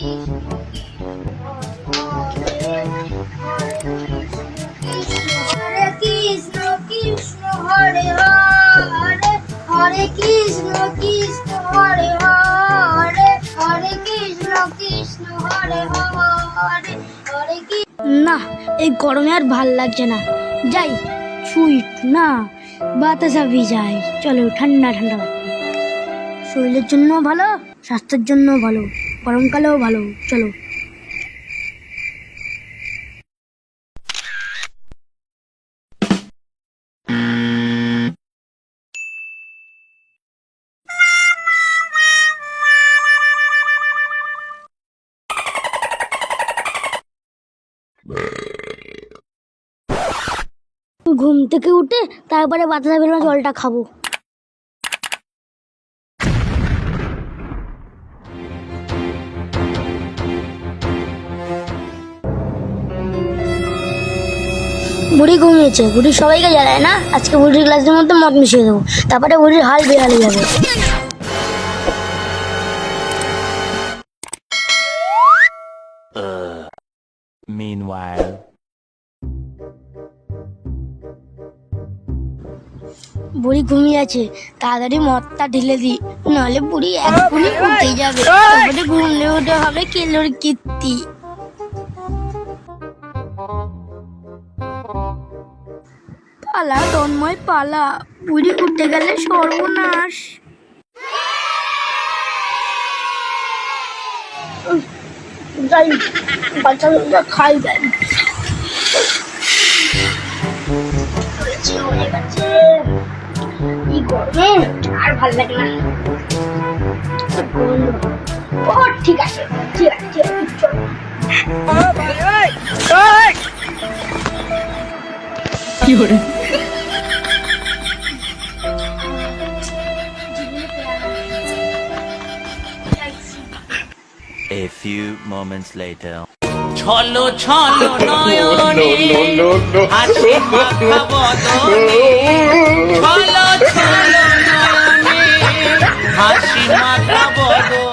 কৃষ্ণ কৃষ্ণ হরে হরে, হরে কৃষ্ণ কৃষ্ণ হরে হরে, হরে কৃষ্ণ কৃষ্ণ হরে হরে, হরে কৃষ্ণ। না, এই গরমে আর ভাল লাগছে না, যাই সুইট না বাতাসা ভিজাই। চলো ঠান্ডা ঠান্ডা, শরীরের জন্য ভালো, স্বাস্থ্যের জন্য ভালো, গরমকালেও ভালো। চলো। ঘুম থেকে উঠে তারপরে বাতাসা বেরোনো জলটা খাবো। বুড়ি ঘুমিয়েছে, বুড়ি সবাইকে জ্বালায় না, আজকে বুড়ির গ্লাসের মধ্যে মদ মিশিয়ে দেবো, তারপরে বুড়ির হাল বেহালে যাবে। Meanwhile, বুড়ি ঘুমিয়ে আছে, তাড়াতাড়ি মদটা ঢেলে দিই, নাহলে বুড়ি এখনই উঠে যাবে, তারপরে ঘুমলে উঠে হবে কেলোর কীর্তি। পালা তন্ময় পালা, বুড়ি উঠে গেলে সর্বনাশ। যাই বাচ্চা খাই যাই। এই গরমে আর ভাল লাগে না। ও ঠিক আছে ঠিক আছে ঠিক আছে, চলো। কি করে? a few moments later. ছলো ছলো নয়নে হাসি মাখা বদনে, ছলো ছলো নয়নে হাসি মাখা বদনে।